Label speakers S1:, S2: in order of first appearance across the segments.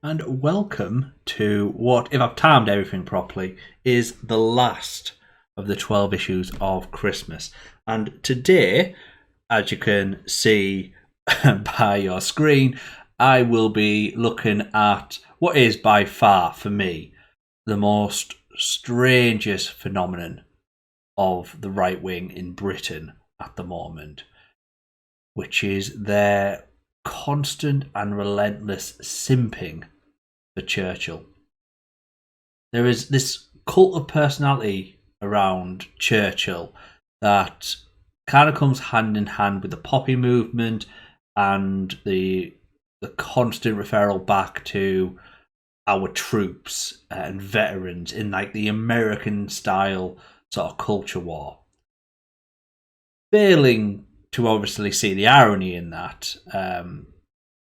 S1: and welcome to what, if I've timed everything properly, is the last of the 12 issues of Christmas. And today, as you can see by your screen, I will be looking at what is by far, for me, the most strangest phenomenon of the right wing in Britain at the moment, which is their constant and relentless simping for Churchill. There is this cult of personality around Churchill that kind of comes hand in hand with the poppy movement and the constant referral back to our troops and veterans in like the American style sort of culture war. Failing to obviously see the irony in that,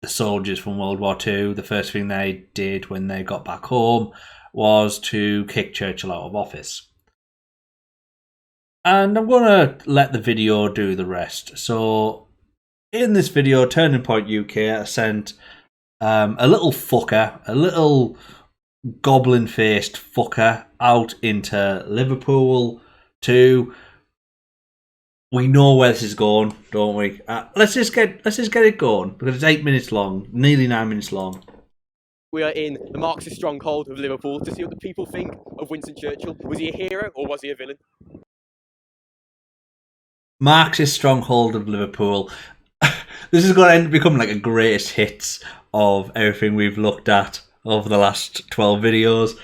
S1: the soldiers from World War II, the first thing they did when they got back home was to kick Churchill out of office. And I'm going to let the video do the rest. So, in this video, Turning Point UK, I sent a little fucker, a little goblin-faced fucker out into Liverpool to... We know where this is going, don't we? Let's just get it going because it's 8 minutes long, nearly 9 minutes long.
S2: We are in the Marxist stronghold of Liverpool to see what the people think of Winston Churchill. Was he a hero or was he a villain?
S1: Marxist stronghold of Liverpool. This is going to end up becoming like a greatest hits of everything we've looked at over the last 12 videos.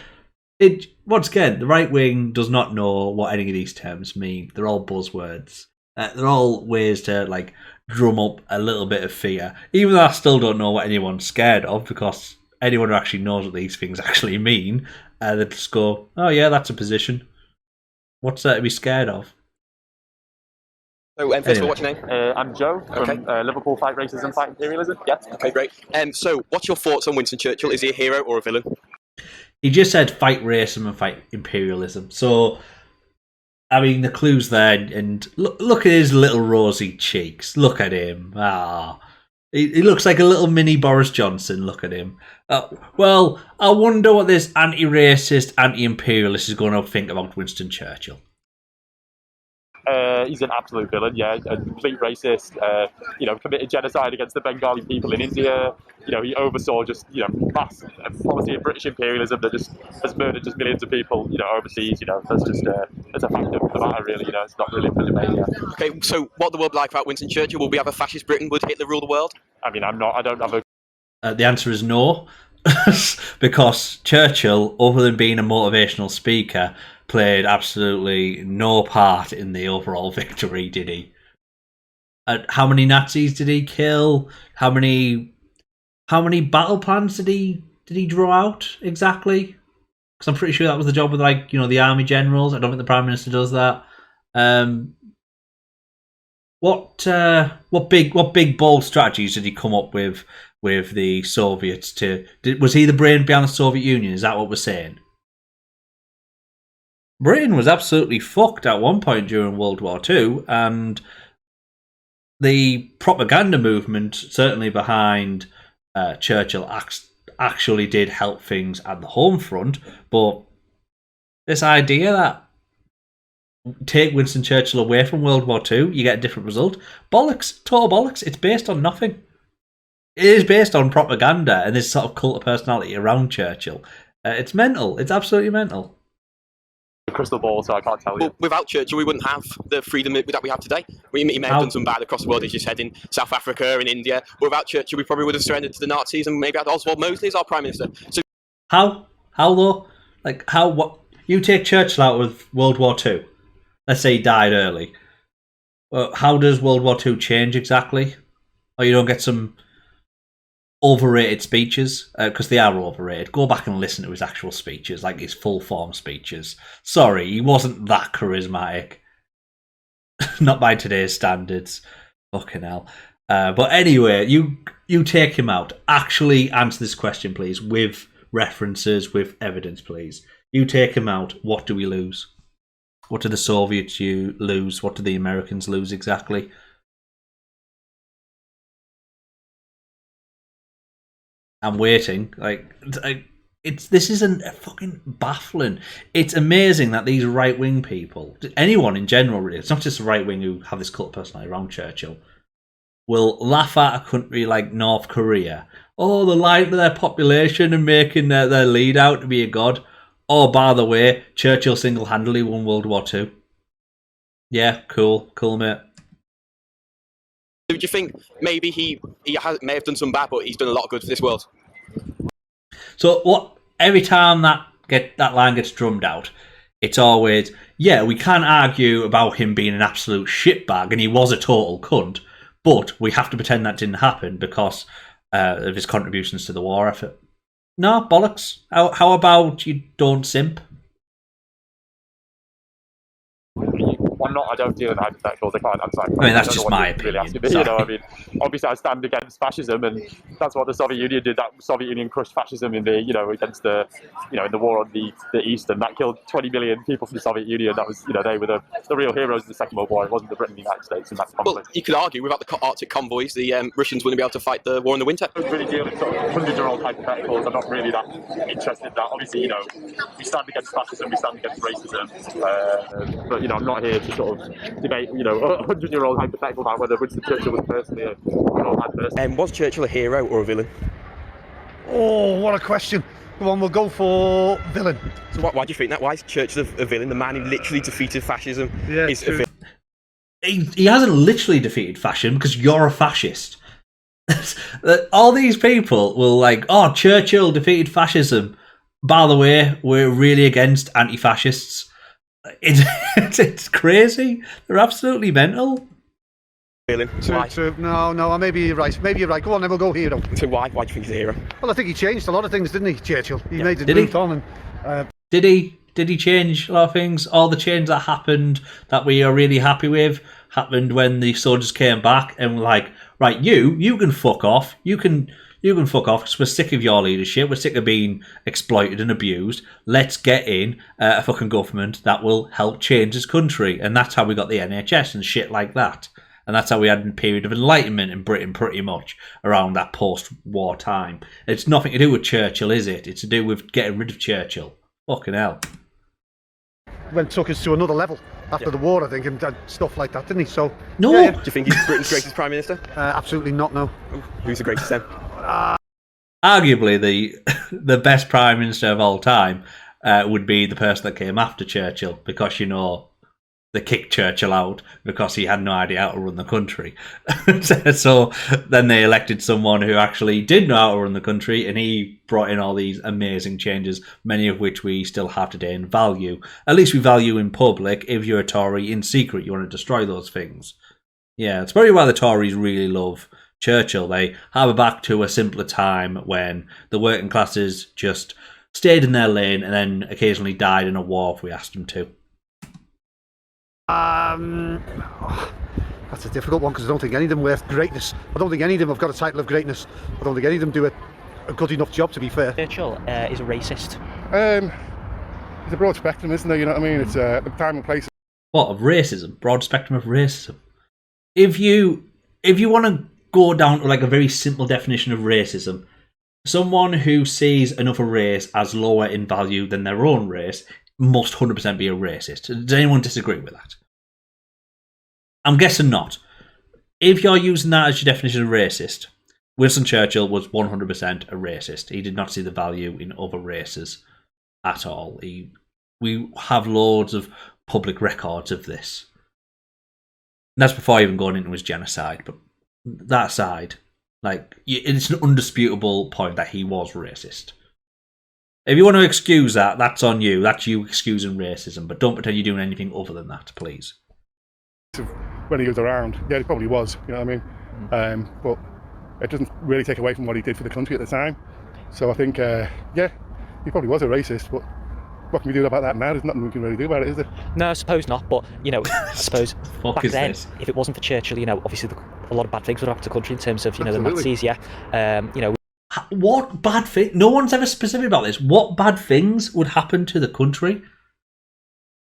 S1: Once again, the right wing does not know what any of these terms mean. They're all buzzwords. They're all ways to like drum up a little bit of fear. Even though I still don't know what anyone's scared of, because anyone who actually knows what these things actually mean, they just go, "Oh yeah, that's a position. What's there to be scared of?"
S2: So, first of all, what's your name?
S3: I'm Joe from Liverpool Fight Racism, Fight Imperialism. Yeah.
S2: Okay, great. So, what's your thoughts on Winston Churchill? Is he a hero or a villain?
S1: He just said fight racism and fight imperialism. So, I mean, the clue's there. And look at his little rosy cheeks. Look at him. He looks like a little mini Boris Johnson. Look at him. Well, I wonder what this anti-racist, anti-imperialist is going to think about Winston Churchill.
S3: He's an absolute villain, yeah, a complete racist, committed genocide against the Bengali people in India. He oversaw just, mass policy of British imperialism that just has murdered just millions of people, overseas. That's just, it's a fact of the matter, really. It's not really a debate, yeah.
S2: Okay, so what the world like about Winston Churchill? Will we have a fascist Britain? Would Hitler rule the world?
S3: I mean, I don't have a...
S1: The answer is no, because Churchill, other than being a motivational speaker, played absolutely no part in the overall victory, did he? How many Nazis did he kill? How many battle plans did he draw out exactly? Because I'm pretty sure that was the job of the army generals. I don't think the Prime Minister does that. What big bold strategies did he come up with the Soviets? Was he the brain behind the Soviet Union? Is that what we're saying? Britain was absolutely fucked at one point during World War II, and the propaganda movement, certainly behind Churchill, actually did help things at the home front. But this idea that take Winston Churchill away from World War II, you get a different result. Bollocks. Total bollocks. It's based on nothing. It is based on propaganda and this sort of cult of personality around Churchill. It's mental. It's absolutely mental.
S3: Crystal ball, so I can't tell you.
S2: Well, without Churchill, we wouldn't have the freedom that we have today. He may have done some bad across the world, as you said, in South Africa and India. But without Churchill, we probably would have surrendered to the Nazis and maybe had Oswald Mosley as our Prime Minister. So
S1: how though? What? You take Churchill out of World War II. Let's say he died early. How does World War II change exactly? Or you don't get some overrated speeches, because they are overrated. Go back and listen to his actual speeches, like his full form speeches. Sorry, he wasn't that charismatic. Not by today's standards. Fucking hell. But anyway, you take him out. Actually answer this question, please, with references, with evidence, please. You take him out, what do we lose? What do the Soviets lose? What do the Americans lose exactly? I'm waiting. This isn't fucking baffling. It's amazing that these right-wing people, anyone in general, really, it's not just the right-wing who have this cult of personality around Churchill, will laugh at a country like North Korea. Oh, they're lying to their population and making their lead out to be a god. Oh, by the way, Churchill single-handedly won World War II. Yeah, cool, mate.
S2: Do you think maybe he may have done some bad, but he's done a lot of good for this world?
S1: So what? Every time that line gets drummed out, it's always, yeah, we can't argue about him being an absolute shitbag, and he was a total cunt, but we have to pretend that didn't happen because of his contributions to the war effort. No, bollocks. How about you don't simp?
S3: I don't deal in hypotheticals. I can't answer.
S1: I mean, that's just my opinion.
S3: Obviously, I stand against fascism, and that's what the Soviet Union did. That Soviet Union crushed fascism in the, against the, in the war on the East, and that killed 20 million people from the Soviet Union. That was, they were the real heroes in the Second World War. It wasn't the Britain and the United States in that conflict.
S2: Well, you could argue without the Arctic convoys, the Russians wouldn't be able to fight the war in the winter.
S3: I don't really deal in sort of 100-year-old hypotheticals. I'm not really that interested in that. Obviously, we stand against fascism, we stand against racism, but I'm not here to sort of debate, a 100-year-old hypothetical about whether Winston Churchill was personally a bad person.
S2: Was Churchill a hero or a villain?
S4: Oh, what a question. Come on, we'll go for villain.
S2: So why do you think that? Why is Churchill a villain? The man who literally defeated fascism is a villain.
S1: He hasn't literally defeated fascism because you're a fascist. All these people will Churchill defeated fascism. By the way, we're really against anti-fascists. It's crazy. They're absolutely mental.
S4: No, maybe you're right. Go on, then we'll go hero.
S2: So why do you think he's a hero?
S4: Well, I think he changed a lot of things, didn't he, Churchill? He moved on. And,
S1: Did he change a lot of things? All the change that happened that we are really happy with happened when the soldiers came back and were like, right, you can fuck off. You can fuck off because we're sick of your leadership. We're sick of being exploited and abused. Let's get in a fucking government that will help change this country. And that's how we got the NHS and shit like that. And that's how we had a period of enlightenment in Britain pretty much around that post-war time. It's nothing to do with Churchill, is it? It's to do with getting rid of Churchill. Fucking hell.
S4: Took us to another level after the war, I think, and stuff like that, didn't he? So
S1: no.
S4: Yeah.
S2: Do you think he's Britain's greatest Prime Minister?
S4: Absolutely not, no.
S2: Who's the greatest then?
S1: Arguably the best Prime Minister of all time would be the person that came after Churchill because, they kicked Churchill out because he had no idea how to run the country. So then they elected someone who actually did know how to run the country, and he brought in all these amazing changes, many of which we still have today and value. At least we value in public. If you're a Tory, in secret, you want to destroy those things. Yeah, it's probably why the Tories really love Churchill. They have it back to a simpler time when the working classes just stayed in their lane and then occasionally died in a war if we asked them to.
S4: That's a difficult one because I don't think any of them worth greatness. I don't think any of them have got a title of greatness. I don't think any of them do a good enough job, to be fair.
S5: Churchill is a racist.
S6: It's a broad spectrum, isn't there? You know what I mean? It's the time and place.
S1: What, of racism? Broad spectrum of racism. If you want to go down to a very simple definition of racism, someone who sees another race as lower in value than their own race must 100% be a racist. Does anyone disagree with that? I'm guessing not. If you're using that as your definition of racist, Winston Churchill was 100% a racist. He did not see the value in other races at all. We have loads of public records of this. And that's before even going into his genocide. But that aside, it's an undisputable point that he was racist. If you want to excuse that, that's on you. That's you excusing racism. But don't pretend you're doing anything other than that, please.
S6: When he was around, yeah, he probably was, you know what I mean? But it doesn't really take away from what he did for the country at the time. So I think, yeah, he probably was a racist, but what can we do about that now? There's nothing we can really do about it, is there?
S5: No, I suppose not, but, I suppose back then,
S1: this?
S5: if it wasn't for Churchill, obviously a lot of bad things would have happened to the country in terms of, the Nazis, yeah.
S1: What bad thing? No one's ever specific about this. What bad things would happen to the country?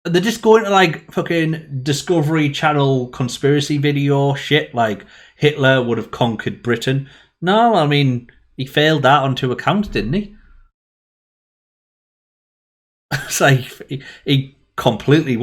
S1: They're just going to fucking Discovery Channel conspiracy video shit, like Hitler would have conquered Britain. No, I mean, He failed that on 2 accounts, didn't he? It's like he completely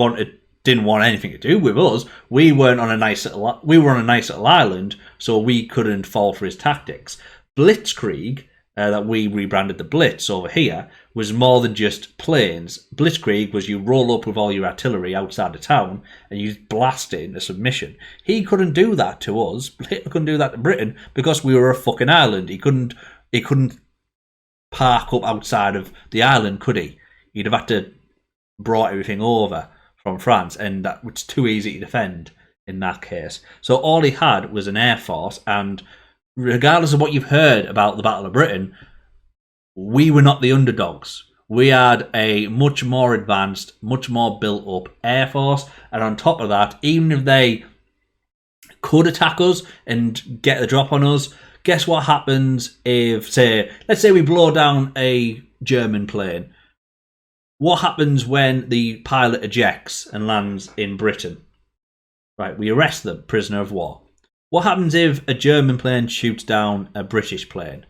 S1: didn't want anything to do with us. We were on a nice little island, so we couldn't fall for his tactics. Blitzkrieg, that we rebranded the Blitz over here, was more than just planes. Blitzkrieg was you roll up with all your artillery outside the town and you blast it into submission. He couldn't do that to us. Hitler couldn't do that to Britain because we were a fucking island. He couldn't park up outside of the island, could he? He'd have had to brought everything over from France, and that was too easy to defend in that case. So all he had was an air force, and regardless of what you've heard about the Battle of Britain, we were not the underdogs. We had a much more advanced, much more built up air force, and on top of that, even if they could attack us and get the drop on us, guess what happens if, let's say we blow down a German plane. What happens when the pilot ejects and lands in Britain? Right, we arrest them, prisoner of war. What happens if a German plane shoots down a British plane?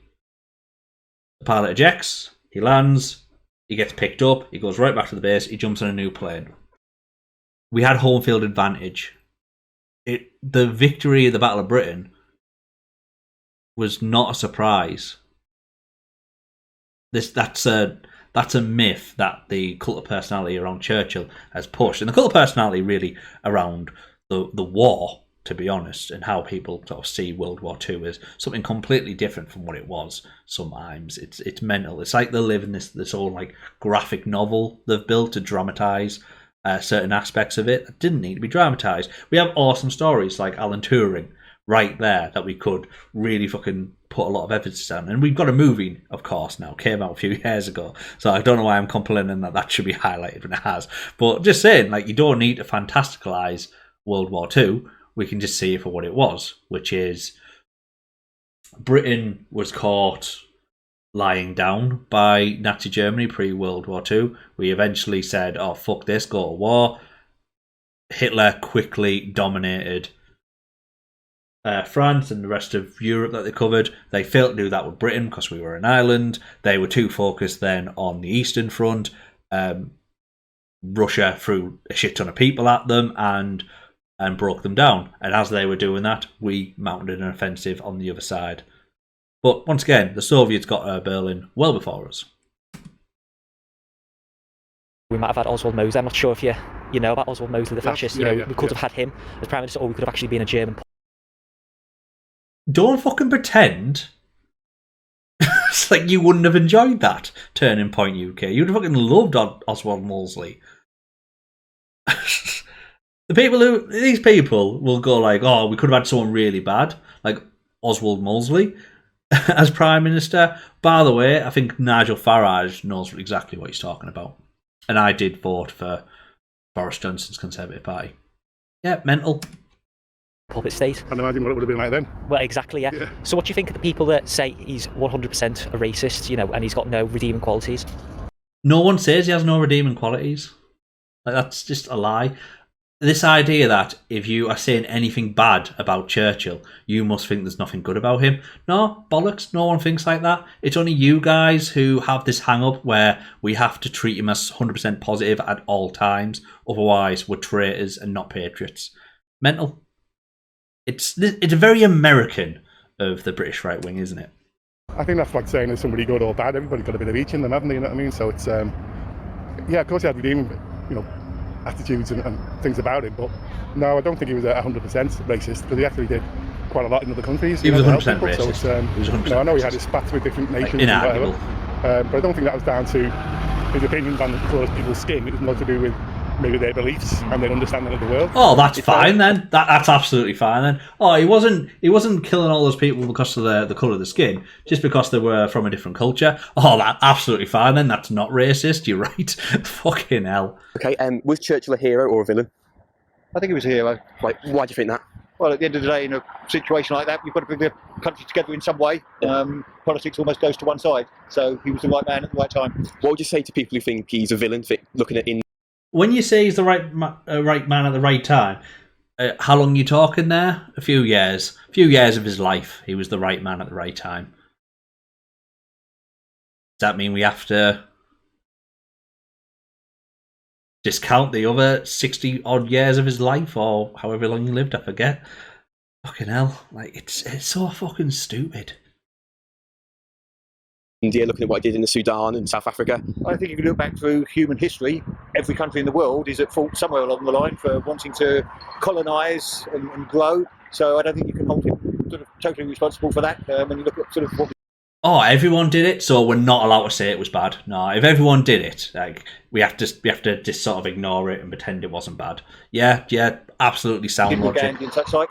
S1: The pilot ejects, he lands, he gets picked up, he goes right back to the base, he jumps on a new plane. We had home field advantage. The victory of the Battle of Britain was not a surprise. That's a myth that the cult of personality around Churchill has pushed. And the cult of personality really around the war, to be honest, and how people sort of see World War II is something completely different from what it was sometimes. It's mental. It's like they live in this whole like graphic novel they've built to dramatise certain aspects of it that didn't need to be dramatised. We have awesome stories like Alan Turing right there that we could really fucking put a lot of emphasis on. And we've got a movie, of course, now. Came out a few years ago. So I don't know why I'm complaining that should be highlighted when it has. But just saying, like, you don't need to fantasticalise World War II. We can just see it for what it was, which is Britain was caught lying down by Nazi Germany pre-World War II. We eventually said, oh, fuck this, go to war. Hitler quickly dominated France and the rest of Europe that they covered. They failed to do that with Britain because we were an island. They were too focused then on the Eastern Front. Russia threw a shit ton of people at them and broke them down. And as they were doing that, we mounted an offensive on the other side. But once again, the Soviets got Berlin well before us.
S5: We might have had Oswald Mosley. I'm not sure if you know about Oswald Mosley, the fascist. We could have had him as Prime Minister, or we could have actually been a German.
S1: Don't fucking pretend. It's like you wouldn't have enjoyed that Turning Point UK. You'd have fucking loved Oswald Mosley. These people will go like, oh, we could have had someone really bad, like Oswald Mosley as Prime Minister. By the way, I think Nigel Farage knows exactly what he's talking about. And I did vote for Boris Johnson's Conservative Party. Yeah, mental.
S5: Puppet state.
S6: And imagine what it would have been like then.
S5: Well, exactly, yeah. So what do you think of the people that say he's 100% a racist, and he's got no redeeming qualities?
S1: No one says he has no redeeming qualities. Like, that's just a lie. This idea that if you are saying anything bad about Churchill, you must think there's nothing good about him. No, bollocks. No one thinks like that. It's only you guys who have this hang-up where we have to treat him as 100% positive at all times. Otherwise, we're traitors and not patriots. Mental. It's very American of the British right wing, isn't it?
S6: I think that's like saying there's somebody good or bad. Everybody's got a bit of each in them, haven't they? You know what I mean? So it's, yeah, of course he had redeeming, attitudes and things about him. But no, I don't think he was 100% racist, because he actually did quite a lot in other countries.
S1: He was 100% racist.
S6: So it's,
S1: he was 100%
S6: I know he had his spats with different nations and whatever, but I don't think that was down to his opinions on the colour of people's skin. It was more to do with maybe their beliefs and their understanding of the world.
S1: Oh, that's fine then. That's absolutely fine then. Oh, he wasn't killing all those people because of the colour of the skin, just because they were from a different culture. Oh, that's absolutely fine then. That's not racist. You're right. Fucking hell.
S2: Okay, was Churchill a hero or a villain?
S7: I think he was a hero.
S2: Like, why do you think that?
S7: Well, at the end of the day, in a situation like that, you've got to bring the country together in some way. Politics almost goes to one side. So he was the right man at the right time.
S2: What would you say to people who think he's a villain, looking at in?
S1: When you say he's the right man at the right time, how long are you talking there? A few years. A few years of his life, he was the right man at the right time. Does that mean we have to discount the other 60 odd years of his life, or however long he lived? I forget. Fucking hell, like it's so fucking stupid.
S2: India, looking at what he did in the Sudan and South Africa.
S7: I think if you look back through human history, every country in the world is at fault somewhere along the line for wanting to colonise and grow. So I don't think you can hold him sort of totally responsible for that. When you look at sort of what.
S1: Oh, everyone did it, so we're not allowed to say it was bad. No, if everyone did it, like we have to just sort of ignore it and pretend it wasn't bad. Yeah, absolutely sound logic.
S7: And such like,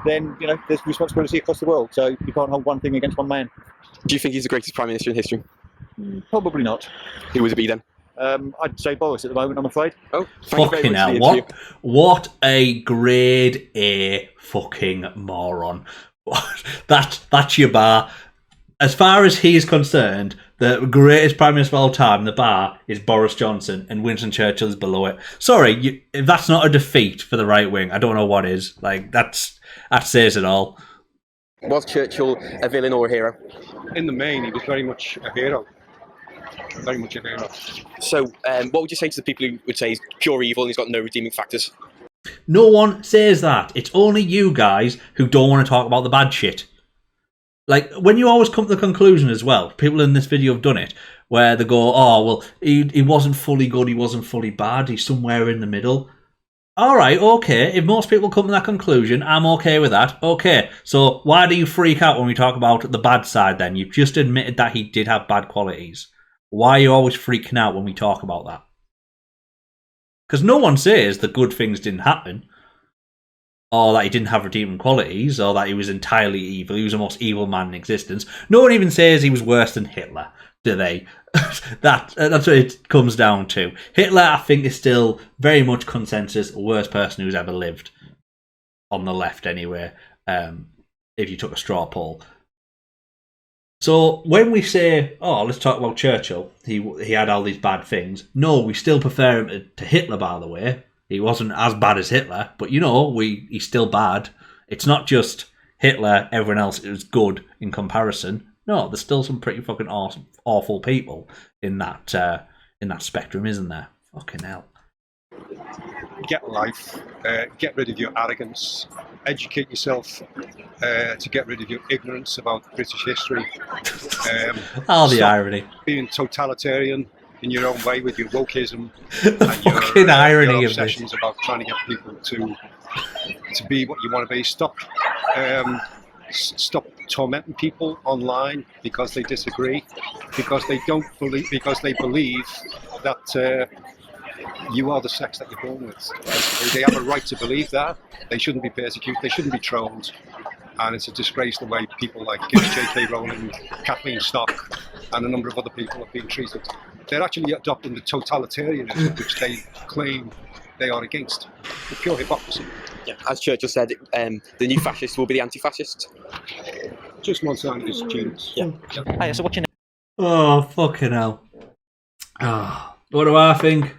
S7: then there's responsibility across the world. So you can't hold one thing against one man.
S2: Do you think he's the greatest prime minister in history?
S7: Probably not.
S2: Who would it be then?
S7: I'd say Boris at the moment, I'm afraid.
S2: Oh,
S1: fucking hell! What a grade A fucking moron! That's your bar. As far as he is concerned, the greatest prime minister of all time, the bar, is Boris Johnson, and Winston Churchill is below it. Sorry, if that's not a defeat for the right wing, I don't know what is. Like that says it all.
S2: Was Churchill a villain or a hero?
S8: In the main, he was very much a hero. Very much a hero.
S2: So, what would you say to the people who would say he's pure evil and he's got no redeeming factors?
S1: No one says that. It's only you guys who don't want to talk about the bad shit. Like, when you always come to the conclusion as well, people in this video have done it, where they go, oh, well, he wasn't fully good, he wasn't fully bad, he's somewhere in the middle. Alright, okay, if most people come to that conclusion, I'm okay with that. Okay, so why do you freak out when we talk about the bad side then? You've just admitted that he did have bad qualities. Why are you always freaking out when we talk about that? Because no one says the good things didn't happen, or that he didn't have redeeming qualities, or that he was entirely evil. He was the most evil man in existence. No one even says he was worse than Hitler, do they? That's what it comes down to. Hitler, I think, is still very much consensus worst person who's ever lived. On the left, anyway, if you took a straw poll. So when we say, oh, let's talk about Churchill, he had all these bad things. No, we still prefer him to Hitler, by the way. He wasn't as bad as Hitler, but he's still bad. It's not just Hitler, everyone else is good in comparison. No, there's still some pretty fucking awful people in that spectrum, isn't there? Fucking hell.
S8: Get life, get rid of your arrogance, educate yourself to get rid of your ignorance about British history.
S1: The irony.
S8: Being totalitarian in your own way with your wokeism and your,
S1: irony
S8: your
S1: of
S8: obsessions
S1: this.
S8: about trying to get people to be what you want to be. Stop tormenting people online because they disagree, because they believe that you are the sex that you're born with. They have a right to believe that. They shouldn't be persecuted. They shouldn't be trolled. And it's a disgrace the way people like J.K. Rowling, Kathleen Stock, and a number of other people have been treated. They're actually adopting the totalitarianism which they claim they are against. The pure hypocrisy.
S2: Yeah, as Churchill said, the new fascists will be the anti-fascists.
S8: Just one side of his students.
S2: Yeah.
S5: Hiya, so watching.
S1: Oh, fucking hell. Oh, what do I think?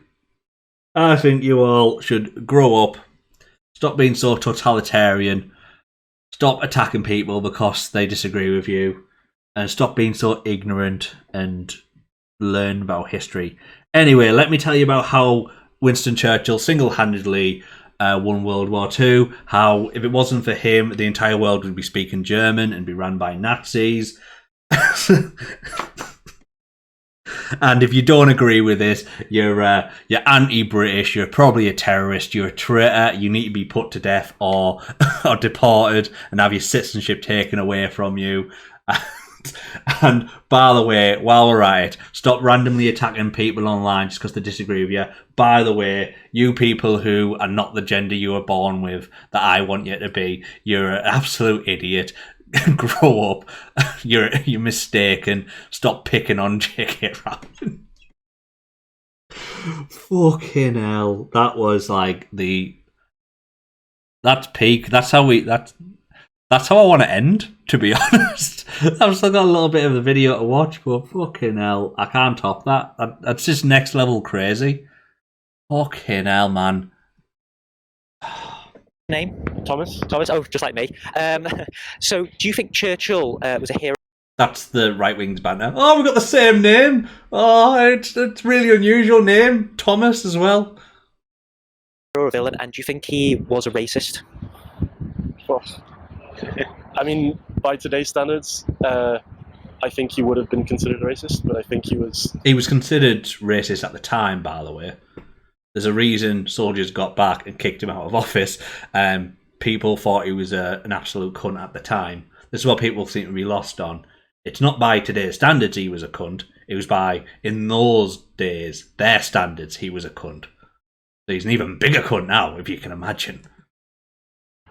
S1: I think you all should grow up, stop being so totalitarian, stop attacking people because they disagree with you, and stop being so ignorant and learn about history. Anyway, let me tell you about how Winston Churchill single-handedly won World War II, how if it wasn't for him, the entire world would be speaking German and be run by Nazis. And if you don't agree with this, you're anti-British, you're probably a terrorist, you're a traitor, you need to be put to death or deported and have your citizenship taken away from you. And by the way, while we're at it, stop randomly attacking people online just because they disagree with you. By the way, you people who are not the gender you were born with that I want you to be, you're an absolute idiot. Grow up. You're mistaken. Stop picking on J.K. Rowling. Fucking hell. That was like that's peak. That's how I want to end, to be honest. I've still got a little bit of the video to watch, but fucking hell, I can't top that. That's just next level crazy. Fucking hell, man.
S5: Name?
S2: Thomas.
S5: Oh, just like me. So, do you think Churchill was a hero?
S1: That's the right wing's banter. Oh, we've got the same name. Oh, it's really unusual name. Thomas as well.
S5: A villain, and do you think he was a racist?
S9: I mean, by today's standards, I think he would have been considered a racist, but I think he was...
S1: He was considered racist at the time, by the way. There's a reason soldiers got back and kicked him out of office. People thought he was an absolute cunt at the time. This is what people seem to be lost on. It's not by today's standards he was a cunt. It was by, in those days, their standards, he was a cunt. So he's an even bigger cunt now, if you can imagine.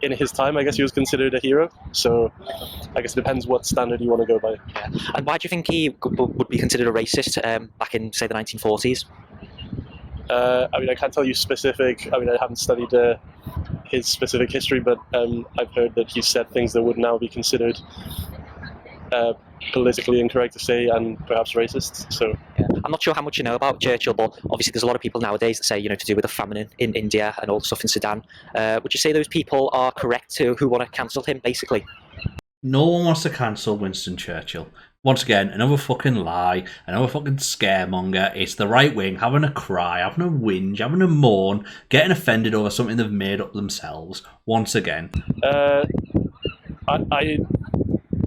S9: In his time, I guess he was considered a hero. So I guess it depends what standard you want to go by.
S5: Yeah. And why do you think he would be considered a racist back in, say, the 1940s?
S9: I mean, I can't tell you specific. I mean, I haven't studied his specific history, but I've heard that he said things that would now be considered politically incorrect to say and perhaps racist. So
S5: yeah. I'm not sure how much you know about Churchill, but obviously there's a lot of people nowadays that say, you know, to do with the famine in India and all the stuff in Sudan. Would you say those people are correct who want to cancel him, basically?
S1: No one wants to cancel Winston Churchill. Once again, another fucking lie, another fucking scaremonger. It's the right wing having a cry, having a whinge, having a moan, getting offended over something they've made up themselves. Once again.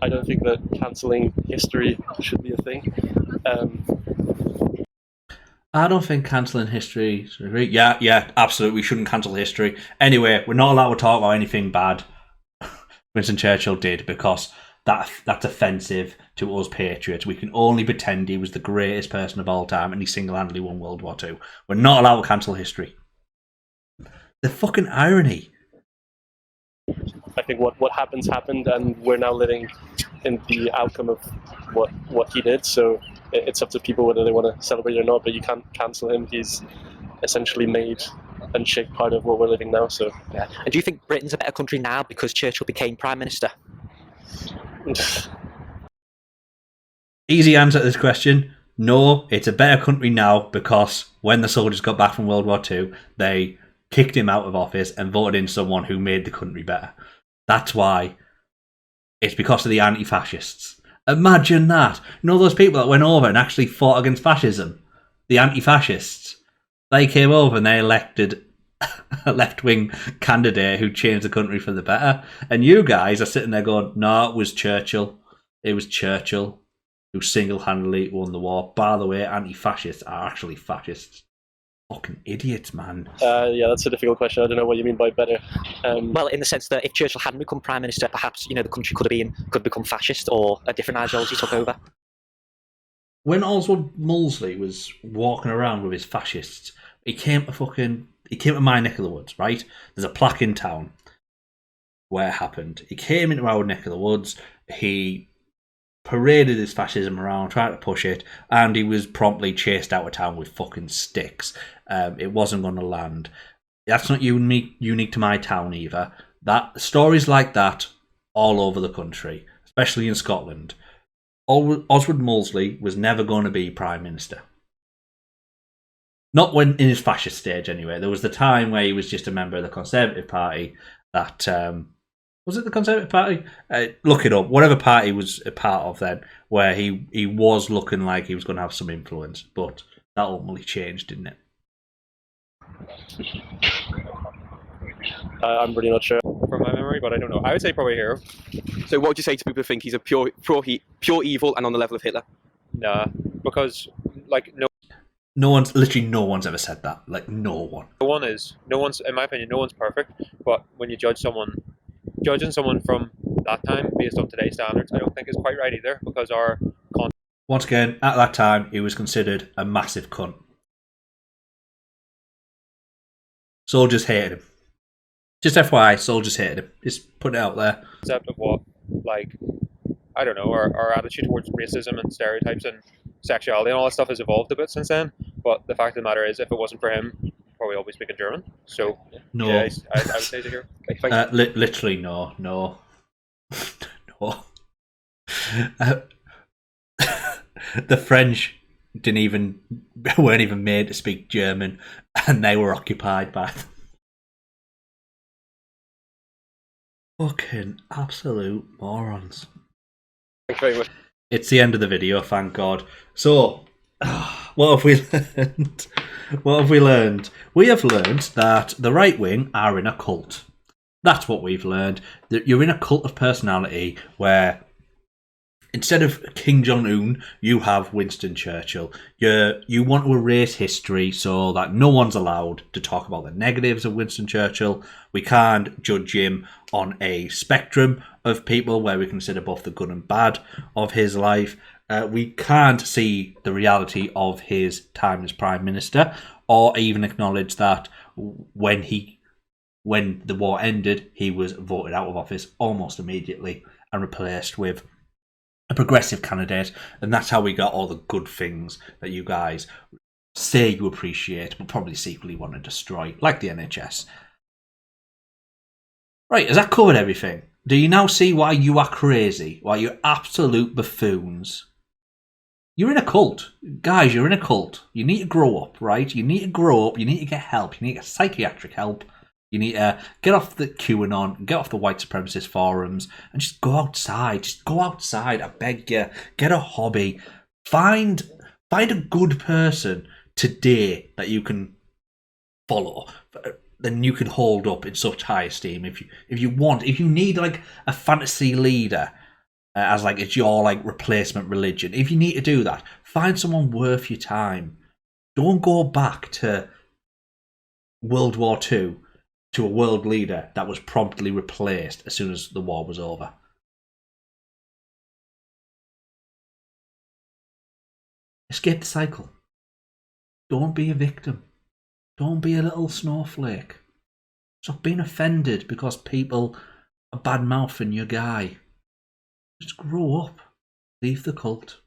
S9: I don't think that cancelling history should be a thing.
S1: I don't think cancelling history... Yeah, absolutely, we shouldn't cancel history. Anyway, we're not allowed to talk about anything bad Winston Churchill did, because that's offensive to us patriots. We can only pretend he was the greatest person of all time and he single-handedly won World War II. We're not allowed to cancel history. The fucking irony.
S9: I think what happened, and we're now living in the outcome of what he did. So it's up to people whether they want to celebrate or not. But you can't cancel him. He's essentially made and shaped part of what we're living now. So
S5: yeah. And do you think Britain's a better country now because Churchill became Prime Minister?
S1: Easy answer to this question. No, it's a better country now because when the soldiers got back from World War II, they kicked him out of office and voted in someone who made the country better. That's why. It's because of the anti-fascists. Imagine that. You know those people that went over and actually fought against fascism? The anti-fascists. They came over and they elected a left-wing candidate who changed the country for the better. And you guys are sitting there going, no, it was Churchill. It was Churchill who single-handedly won the war. By the way, anti-fascists are actually fascists. Fucking idiots, man.
S9: Yeah, that's a difficult question. I don't know what you mean by better.
S5: Well, in the sense that if Churchill hadn't become Prime Minister, perhaps, you know, the country could have become fascist, or a different ideology took over.
S1: When Oswald Molesley was walking around with his fascists, he came to my neck of the woods, right? There's a plaque in town where it happened. He came into our neck of the woods, he paraded his fascism around, tried to push it, and he was promptly chased out of town with fucking sticks. It wasn't going to land. That's not unique to my town either. Stories like that all over the country, especially in Scotland. Oswald Molesley was never going to be Prime Minister. Not when in his fascist stage, anyway. There was the time where he was just a member of the Conservative Party that... was it the Conservative Party? Look it up. Whatever party was a part of then, where he was looking like he was going to have some influence. But that ultimately changed, didn't it?
S9: I'm really not sure.
S10: From my memory, but I don't know. I would say probably hero.
S2: So what would you say to people who think he's a pure evil and on the level of Hitler?
S10: Nah, because like
S1: no one's ever said that. Like no one.
S10: No one's in my opinion, no one's perfect. But when you judging someone from that time based on today's standards, I don't think is quite right either, because
S1: once again, at that time, he was considered a massive cunt. Soldiers hated him. Just FYI, soldiers hated him. Just put it out there.
S10: Concept of what, like, I don't know, our attitude towards racism and stereotypes and sexuality and all that stuff has evolved a bit since then. But the fact of the matter is, if it wasn't for him, probably always speaking German. So
S1: no,
S10: yeah, I would say he's a hero.
S1: Literally no. No. The French weren't even made to speak German, and they were occupied by them. Fucking absolute morons.
S2: Thank you very much.
S1: It's the end of the video, thank God. So, what have we learned? What have we learned? We have learned that the right wing are in a cult. That's what we've learned. That you're in a cult of personality where instead of King Jong-un, you have Winston Churchill. You want to erase history so that no one's allowed to talk about the negatives of Winston Churchill. We can't judge him on a spectrum of people where we consider both the good and bad of his life. We can't see the reality of his time as Prime Minister or even acknowledge that when the war ended, he was voted out of office almost immediately and replaced with a progressive candidate, and that's how we got all the good things that you guys say you appreciate but probably secretly want to destroy, like the NHS. Right, has that covered everything? Do you now see why you are crazy? Why you're absolute buffoons? You're in a cult. Guys, you're in a cult. You need to grow up, right? You need to grow up, you need to get help, you need to get psychiatric help. You need to get off the QAnon, get off the white supremacist forums, and just go outside. Just go outside, I beg you. Get a hobby. Find a good person today that you can follow. Then you can hold up in such high esteem. If you need like a fantasy leader as like it's your like replacement religion. If you need to do that, find someone worth your time. Don't go back to World War II. To a world leader that was promptly replaced as soon as the war was over. Escape the cycle. Don't be a victim. Don't be a little snowflake. Stop being offended because people are bad-mouthing your guy. Just grow up. Leave the cult.